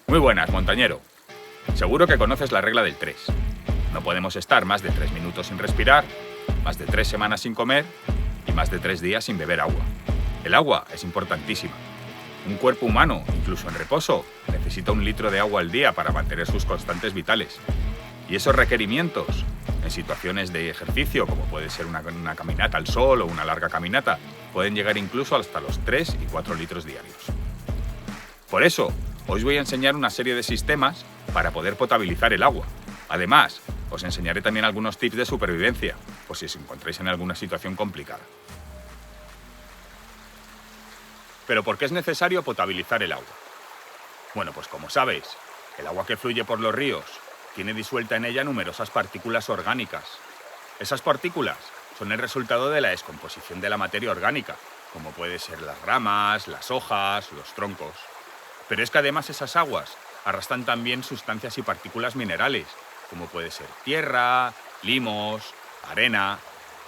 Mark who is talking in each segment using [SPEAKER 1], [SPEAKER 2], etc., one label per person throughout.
[SPEAKER 1] Muy buenas, montañero. Seguro que conoces la regla del 3. No podemos estar más de 3 minutos sin respirar, más de 3 semanas sin comer y más de 3 días sin beber agua. El agua es importantísima. Un cuerpo humano, incluso en reposo, necesita 1 litro de agua al día para mantener sus constantes vitales. Y esos requerimientos, en situaciones de ejercicio, como puede ser una caminata al sol o una larga caminata, pueden llegar incluso hasta los 3 y 4 litros diarios. Por eso, os voy a enseñar una serie de sistemas para poder potabilizar el agua. Además, os enseñaré también algunos tips de supervivencia, por si os encontráis en alguna situación complicada. ¿Pero por qué es necesario potabilizar el agua? Bueno, pues como sabéis, el agua que fluye por los ríos tiene disuelta en ella numerosas partículas orgánicas. Esas partículas son el resultado de la descomposición de la materia orgánica, como pueden ser las ramas, las hojas, los troncos. Pero es que además esas aguas arrastran también sustancias y partículas minerales, como puede ser tierra, limos, arena.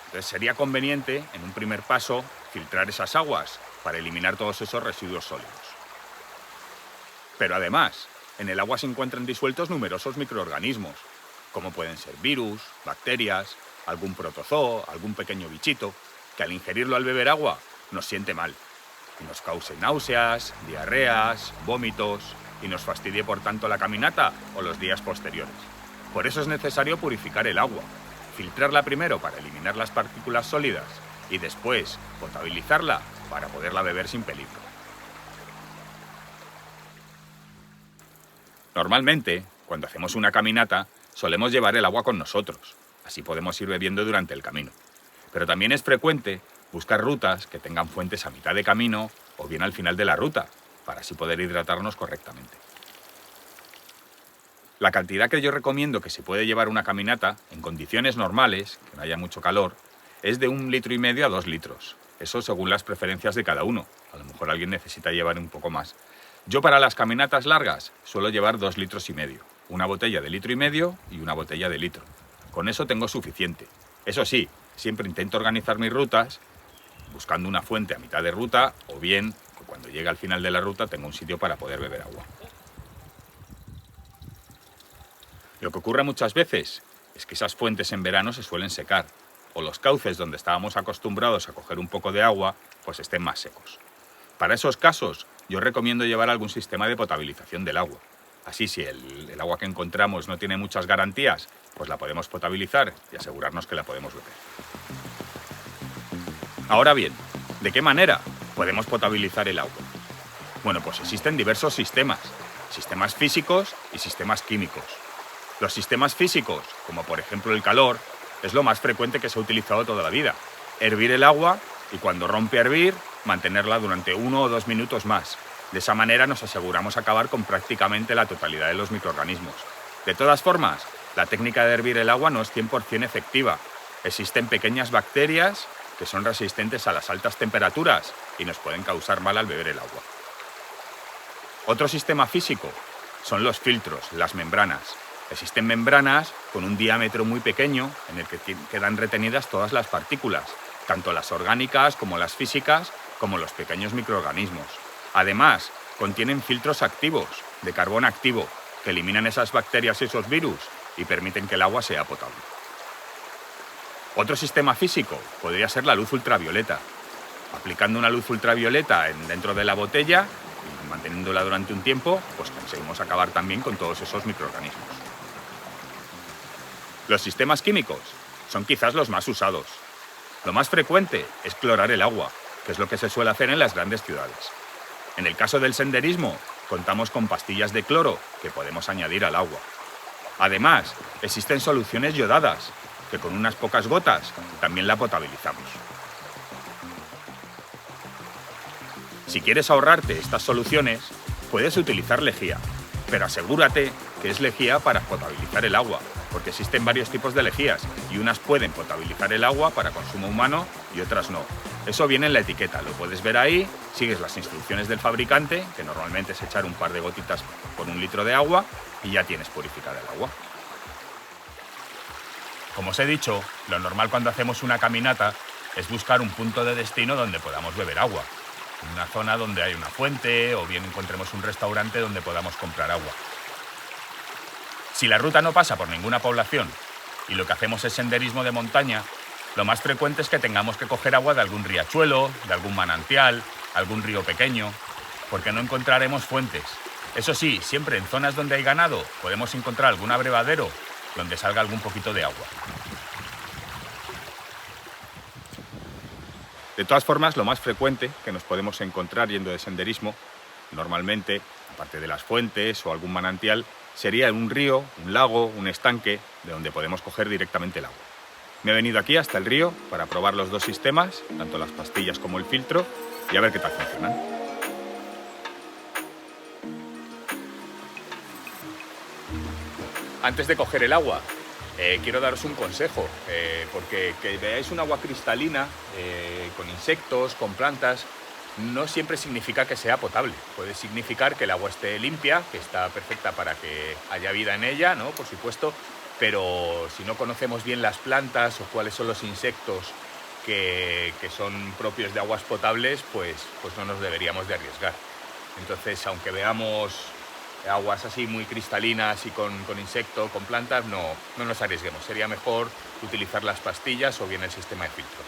[SPEAKER 1] Entonces sería conveniente, en un primer paso, filtrar esas aguas para eliminar todos esos residuos sólidos. Pero además, en el agua se encuentran disueltos numerosos microorganismos, como pueden ser virus, bacterias, algún protozoo, algún pequeño bichito, que al ingerirlo al beber agua nos siente mal y nos cause náuseas, diarreas, vómitos y nos fastidie por tanto la caminata o los días posteriores. Por eso es necesario purificar el agua, filtrarla primero para eliminar las partículas sólidas y después potabilizarla para poderla beber sin peligro. Normalmente, cuando hacemos una caminata, solemos llevar el agua con nosotros, así podemos ir bebiendo durante el camino. Pero también es frecuente buscar rutas que tengan fuentes a mitad de camino o bien al final de la ruta, para así poder hidratarnos correctamente. La cantidad que yo recomiendo que se puede llevar una caminata, en condiciones normales, que no haya mucho calor, es de 1,5 litros a 2 litros. Eso según las preferencias de cada uno. A lo mejor alguien necesita llevar un poco más. Yo para las caminatas largas suelo llevar 2,5 litros. Una botella de 1,5 litros y una botella de litro. Con eso tengo suficiente. Eso sí, siempre intento organizar mis rutas buscando una fuente a mitad de ruta o bien que cuando llegue al final de la ruta tenga un sitio para poder beber agua. Lo que ocurre muchas veces es que esas fuentes en verano se suelen secar o los cauces donde estábamos acostumbrados a coger un poco de agua pues estén más secos. Para esos casos yo recomiendo llevar algún sistema de potabilización del agua. Así si el agua que encontramos no tiene muchas garantías, pues la podemos potabilizar y asegurarnos que la podemos beber. Ahora bien, ¿de qué manera podemos potabilizar el agua? Bueno, pues existen diversos sistemas físicos y sistemas químicos. Los sistemas físicos, como por ejemplo el calor, es lo más frecuente que se ha utilizado toda la vida. Hervir el agua y cuando rompe a hervir, mantenerla durante 1 o 2 minutos más. De esa manera nos aseguramos acabar con prácticamente la totalidad de los microorganismos. De todas formas, la técnica de hervir el agua no es 100% efectiva. Existen pequeñas bacterias que son resistentes a las altas temperaturas y nos pueden causar mal al beber el agua. Otro sistema físico son los filtros, las membranas. Existen membranas con un diámetro muy pequeño en el que quedan retenidas todas las partículas, tanto las orgánicas como las físicas, como los pequeños microorganismos. Además, contienen filtros activos, de carbón activo, que eliminan esas bacterias y esos virus y permiten que el agua sea potable. Otro sistema físico podría ser la luz ultravioleta. Aplicando una luz ultravioleta dentro de la botella y manteniéndola durante un tiempo, pues conseguimos acabar también con todos esos microorganismos. Los sistemas químicos son quizás los más usados. Lo más frecuente es clorar el agua, que es lo que se suele hacer en las grandes ciudades. En el caso del senderismo, contamos con pastillas de cloro que podemos añadir al agua. Además, existen soluciones yodadas, que con unas pocas gotas también la potabilizamos. Si quieres ahorrarte estas soluciones, puedes utilizar lejía, pero asegúrate que es lejía para potabilizar el agua, porque existen varios tipos de lejías y unas pueden potabilizar el agua para consumo humano y otras no. Eso viene en la etiqueta, lo puedes ver ahí, sigues las instrucciones del fabricante, que normalmente es echar un par de gotitas por 1 litro de agua y ya tienes purificada el agua. Como os he dicho, lo normal cuando hacemos una caminata es buscar un punto de destino donde podamos beber agua. en una zona donde hay una fuente o bien encontremos un restaurante donde podamos comprar agua. Si la ruta no pasa por ninguna población y lo que hacemos es senderismo de montaña, lo más frecuente es que tengamos que coger agua de algún riachuelo, de algún manantial, algún río pequeño, porque no encontraremos fuentes. Eso sí, siempre en zonas donde hay ganado podemos encontrar algún abrevadero donde salga algún poquito de agua. De todas formas, lo más frecuente que nos podemos encontrar yendo de senderismo, normalmente, aparte de las fuentes o algún manantial, sería un río, un lago, un estanque, de donde podemos coger directamente el agua. Me he venido aquí hasta el río para probar los dos sistemas, tanto las pastillas como el filtro, y a ver qué tal funcionan. Antes de coger el agua, quiero daros un consejo, porque que veáis un agua cristalina, con insectos, con plantas, no siempre significa que sea potable. Puede significar que el agua esté limpia, que está perfecta para que haya vida en ella, ¿no? Por supuesto, pero si no conocemos bien las plantas o cuáles son los insectos que son propios de aguas potables, pues no nos deberíamos de arriesgar. Entonces, aunque veamos aguas así muy cristalinas y con insectos, con plantas, no nos arriesguemos. Sería mejor utilizar las pastillas o bien el sistema de filtros.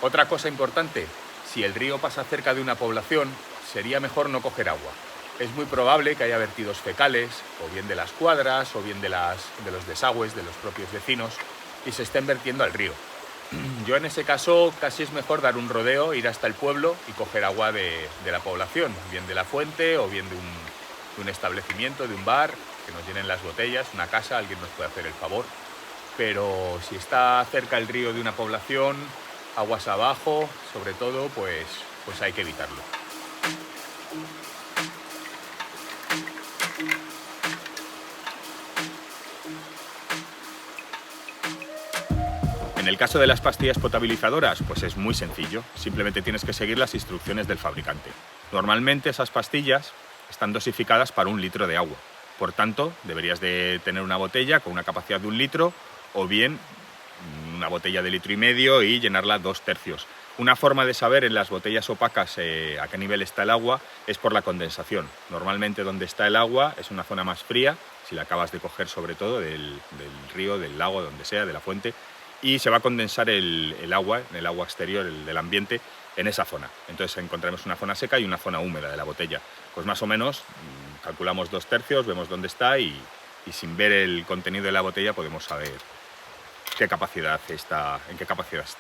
[SPEAKER 1] Otra cosa importante, si el río pasa cerca de una población, sería mejor no coger agua. Es muy probable que haya vertidos fecales, o bien de las cuadras, o bien de los desagües de los propios vecinos, y se estén vertiendo al río. Yo en ese caso casi es mejor dar un rodeo, ir hasta el pueblo y coger agua de la población, bien de la fuente o bien de un establecimiento, de un bar, que nos llenen las botellas, una casa, alguien nos puede hacer el favor. Pero si está cerca el río de una población, aguas abajo, sobre todo, pues hay que evitarlo. En el caso de las pastillas potabilizadoras, pues es muy sencillo, simplemente tienes que seguir las instrucciones del fabricante. Normalmente esas pastillas están dosificadas para 1 litro de agua, por tanto deberías de tener una botella con una capacidad de 1 litro o bien una botella de 1,5 litros y llenarla 2/3. Una forma de saber en las botellas opacas a qué nivel está el agua es por la condensación. Normalmente donde está el agua es una zona más fría, si la acabas de coger sobre todo del río, del lago, donde sea, de la fuente, y se va a condensar el agua, en el agua exterior, del ambiente, en esa zona. Entonces encontraremos una zona seca y una zona húmeda de la botella. Pues más o menos calculamos 2/3, vemos dónde está y sin ver el contenido de la botella podemos saber en qué capacidad está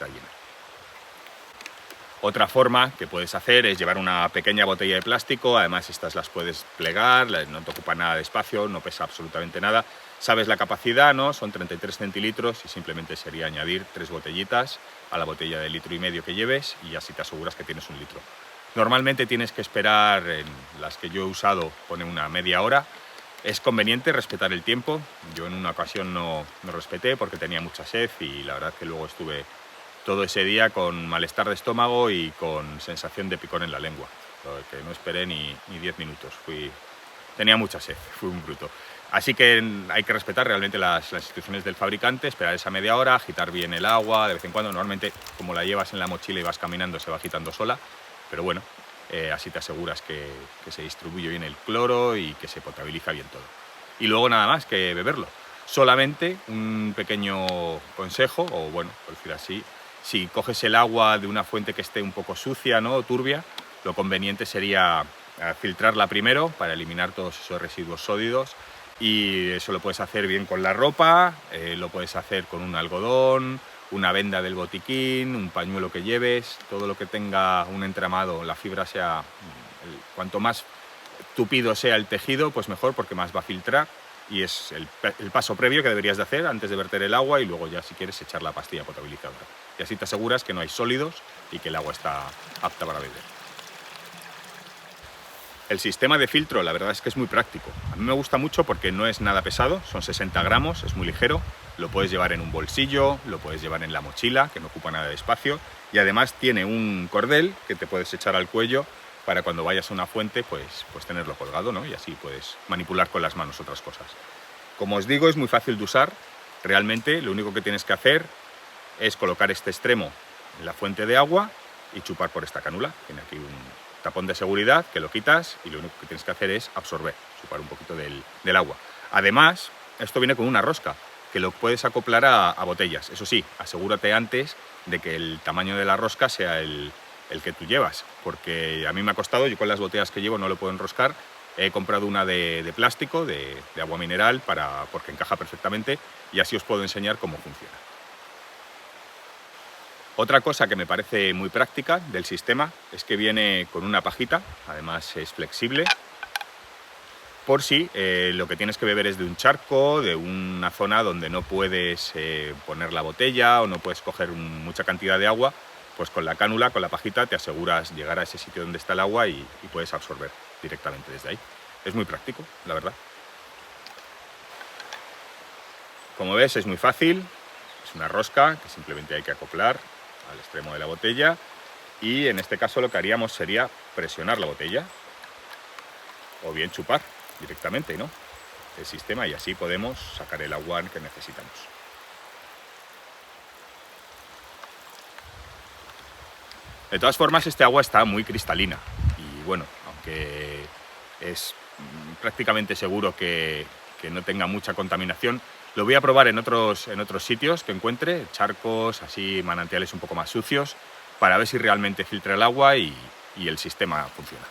[SPEAKER 1] llena. Otra forma que puedes hacer es llevar una pequeña botella de plástico, además estas las puedes plegar, no te ocupa nada de espacio, no pesa absolutamente nada. Sabes la capacidad, ¿no? Son 33 centilitros y simplemente sería añadir 3 botellitas a la botella de 1,5 litros que lleves y así te aseguras que tienes 1 litro. Normalmente tienes que esperar, en las que yo he usado pone una media hora. Es conveniente respetar el tiempo. Yo en una ocasión no respeté porque tenía mucha sed y la verdad que luego estuve todo ese día con malestar de estómago y con sensación de picor en la lengua, que no esperé ni 10 minutos. Tenía mucha sed, fui un bruto. Así que hay que respetar realmente las instrucciones del fabricante, esperar esa media hora, agitar bien el agua de vez en cuando. Normalmente, como la llevas en la mochila y vas caminando, se va agitando sola, pero bueno, así te aseguras que se distribuye bien el cloro y que se potabiliza bien todo. Y luego nada más que beberlo. Solamente un pequeño consejo, o bueno, por decir así, si coges el agua de una fuente que esté un poco sucia, ¿no? O turbia, lo conveniente sería filtrarla primero para eliminar todos esos residuos sólidos, y eso lo puedes hacer bien con la ropa, lo puedes hacer con un algodón, una venda del botiquín, un pañuelo que lleves, todo lo que tenga un entramado, la fibra sea, cuanto más tupido sea el tejido, pues mejor, porque más va a filtrar. Y es el paso previo que deberías de hacer antes de verter el agua y luego ya si quieres echar la pastilla potabilizadora. Y así te aseguras que no hay sólidos y que el agua está apta para beber. El sistema de filtro la verdad es que es muy práctico. A mí me gusta mucho porque no es nada pesado, son 60 gramos, es muy ligero. Lo puedes llevar en un bolsillo, lo puedes llevar en la mochila, que no ocupa nada de espacio. Y además tiene un cordel que te puedes echar al cuello para cuando vayas a una fuente, pues tenerlo colgado, ¿no? Y así puedes manipular con las manos otras cosas. Como os digo, es muy fácil de usar. Realmente lo único que tienes que hacer es colocar este extremo en la fuente de agua y chupar por esta cánula. Tiene aquí tapón de seguridad que lo quitas y lo único que tienes que hacer es absorber, chupar un poquito del agua. Además, esto viene con una rosca que lo puedes acoplar a botellas. Eso sí, asegúrate antes de que el tamaño de la rosca sea el que tú llevas, porque a mí me ha costado, yo con las botellas que llevo no lo puedo enroscar. He comprado una de plástico, de agua mineral, porque encaja perfectamente, y así os puedo enseñar cómo funciona. Otra cosa que me parece muy práctica del sistema es que viene con una pajita, además es flexible, por si lo que tienes que beber es de un charco, de una zona donde no puedes poner la botella o no puedes coger mucha cantidad de agua, pues con la cánula, con la pajita, te aseguras llegar a ese sitio donde está el agua y puedes absorber directamente desde ahí. Es muy práctico, la verdad. Como ves, es muy fácil, es una rosca que simplemente hay que acoplar al extremo de la botella y en este caso lo que haríamos sería presionar la botella o bien chupar directamente, ¿no?, el sistema, y así podemos sacar el agua que necesitamos. De todas formas, este agua está muy cristalina y bueno, aunque es prácticamente seguro que no tenga mucha contaminación, lo voy a probar en otros sitios que encuentre, charcos, así manantiales un poco más sucios, para ver si realmente filtra el agua y el sistema funciona.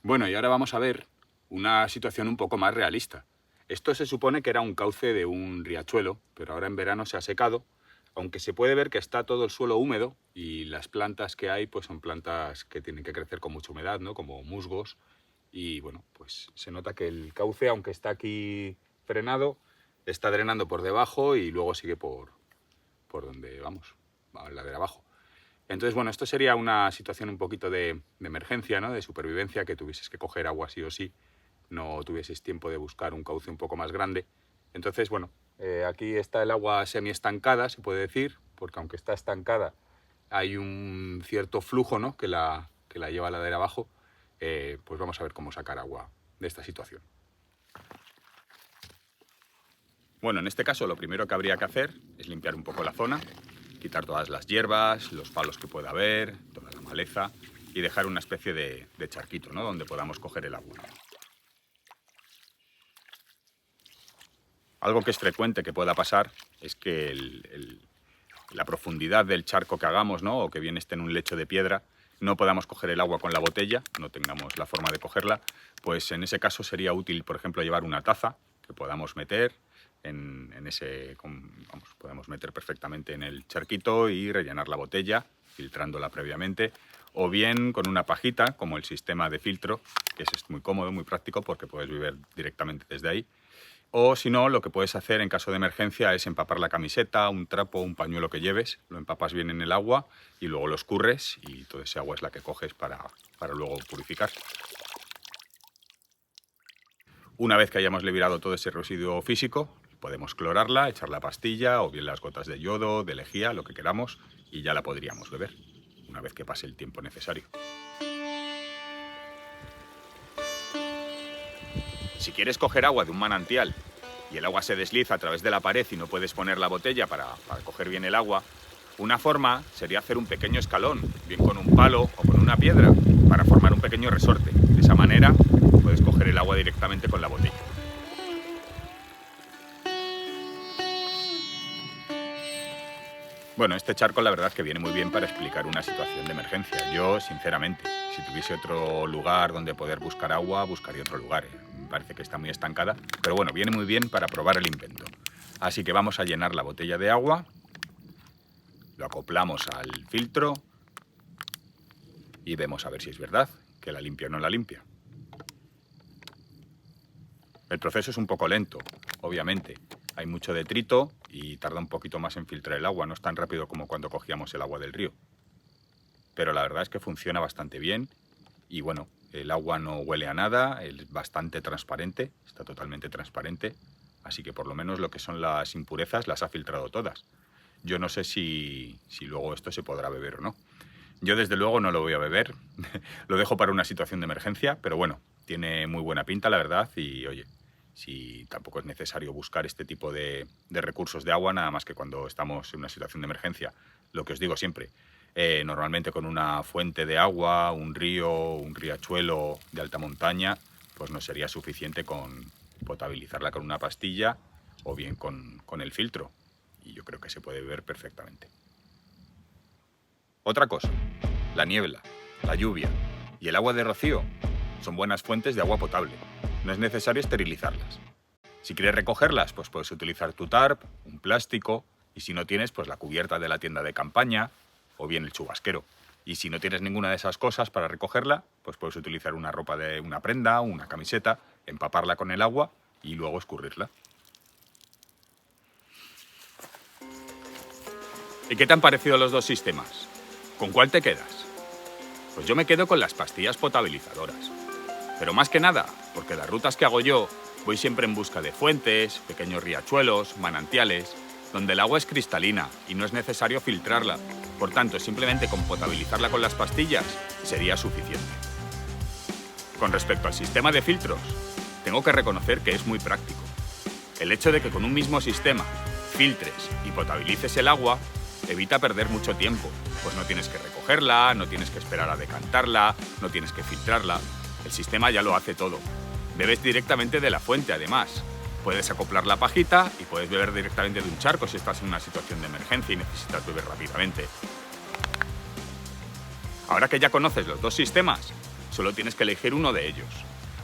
[SPEAKER 1] Bueno, y ahora vamos a ver una situación un poco más realista. Esto se supone que era un cauce de un riachuelo, pero ahora en verano se ha secado, aunque se puede ver que está todo el suelo húmedo y las plantas que hay pues son plantas que tienen que crecer con mucha humedad, ¿no?, como musgos, y bueno, pues se nota que el cauce, aunque está aquí frenado, está drenando por debajo y luego sigue por donde vamos, a la de abajo. Entonces, bueno, esto sería una situación un poquito de emergencia, ¿no?, de supervivencia, que tuvieses que coger agua sí o sí, no tuvieses tiempo de buscar un cauce un poco más grande. Entonces, bueno, aquí está el agua semi-estancada, se puede decir, porque aunque está estancada, hay un cierto flujo, ¿no?, que la lleva a la de abajo. Pues vamos a ver cómo sacar agua de esta situación. Bueno, en este caso lo primero que habría que hacer es limpiar un poco la zona, quitar todas las hierbas, los palos que pueda haber, toda la maleza, y dejar una especie de charquito, ¿no?, donde podamos coger el agua. Algo que es frecuente que pueda pasar es que la profundidad del charco que hagamos, ¿no?, o que bien esté en un lecho de piedra, no podamos coger el agua con la botella, no tengamos la forma de cogerla, pues en ese caso sería útil, por ejemplo, llevar una taza que podamos meter podemos meter perfectamente en el charquito y rellenar la botella, filtrándola previamente, o bien con una pajita, como el sistema de filtro, que es muy cómodo, muy práctico, porque puedes beber directamente desde ahí. O si no, lo que puedes hacer en caso de emergencia es empapar la camiseta, un trapo, un pañuelo que lleves, lo empapas bien en el agua y luego lo escurres y toda esa agua es la que coges para luego purificar. Una vez que hayamos liberado todo ese residuo físico, podemos clorarla, echar la pastilla o bien las gotas de yodo, de lejía, lo que queramos, y ya la podríamos beber, una vez que pase el tiempo necesario. Si quieres coger agua de un manantial y el agua se desliza a través de la pared y no puedes poner la botella para coger bien el agua, una forma sería hacer un pequeño escalón, bien con un palo o con una piedra, para formar un pequeño resorte. De esa manera puedes coger el agua directamente con la botella. Bueno, este charco la verdad que viene muy bien para explicar una situación de emergencia. Yo, sinceramente, si tuviese otro lugar donde poder buscar agua, buscaría otro lugar. Me parece que está muy estancada, pero bueno, viene muy bien para probar el invento. Así que vamos a llenar la botella de agua, lo acoplamos al filtro y vemos a ver si es verdad que la limpia o no la limpia. El proceso es un poco lento, obviamente. Hay mucho detrito y tarda un poquito más en filtrar el agua, no es tan rápido como cuando cogíamos el agua del río. Pero la verdad es que funciona bastante bien y bueno, el agua no huele a nada, es bastante transparente, está totalmente transparente, así que por lo menos lo que son las impurezas las ha filtrado todas. Yo no sé si luego esto se podrá beber o no. Yo desde luego no lo voy a beber, lo dejo para una situación de emergencia, pero bueno, tiene muy buena pinta la verdad y oye, si tampoco es necesario buscar este tipo de recursos de agua, nada más que cuando estamos en una situación de emergencia. Lo que os digo siempre, normalmente con una fuente de agua, un río, un riachuelo de alta montaña, pues no sería suficiente con potabilizarla con una pastilla o bien con el filtro. Y yo creo que se puede beber perfectamente. Otra cosa, la niebla, la lluvia y el agua de rocío son buenas fuentes de agua potable. No es necesario esterilizarlas. Si quieres recogerlas, pues puedes utilizar tu tarp, un plástico, y si no tienes, pues la cubierta de la tienda de campaña o bien el chubasquero. Y si no tienes ninguna de esas cosas para recogerla, pues puedes utilizar una ropa de una prenda, una camiseta, empaparla con el agua y luego escurrirla. ¿Y qué te han parecido los dos sistemas? ¿Con cuál te quedas? Pues yo me quedo con las pastillas potabilizadoras. Pero más que nada, porque las rutas que hago yo, voy siempre en busca de fuentes, pequeños riachuelos, manantiales, donde el agua es cristalina y no es necesario filtrarla. Por tanto, simplemente con potabilizarla con las pastillas sería suficiente. Con respecto al sistema de filtros, tengo que reconocer que es muy práctico. El hecho de que con un mismo sistema filtres y potabilices el agua evita perder mucho tiempo, pues no tienes que recogerla, no tienes que esperar a decantarla, no tienes que filtrarla. El sistema ya lo hace todo. Bebes directamente de la fuente, además. Puedes acoplar la pajita y puedes beber directamente de un charco si estás en una situación de emergencia y necesitas beber rápidamente. Ahora que ya conoces los dos sistemas, solo tienes que elegir uno de ellos.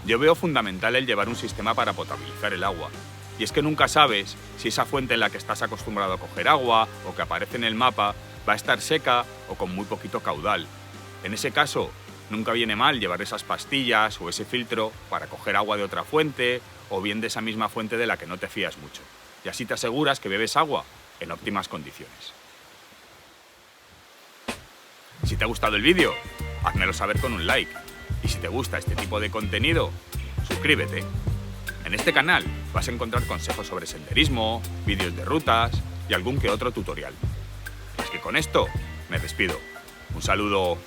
[SPEAKER 1] Yo veo fundamental el llevar un sistema para potabilizar el agua. Y es que nunca sabes si esa fuente en la que estás acostumbrado a coger agua o que aparece en el mapa va a estar seca o con muy poquito caudal. En ese caso, nunca viene mal llevar esas pastillas o ese filtro para coger agua de otra fuente o bien de esa misma fuente de la que no te fías mucho. Y así te aseguras que bebes agua en óptimas condiciones. Si te ha gustado el vídeo, házmelo saber con un like. Y si te gusta este tipo de contenido, suscríbete. En este canal vas a encontrar consejos sobre senderismo, vídeos de rutas y algún que otro tutorial. Así que con esto me despido. Un saludo.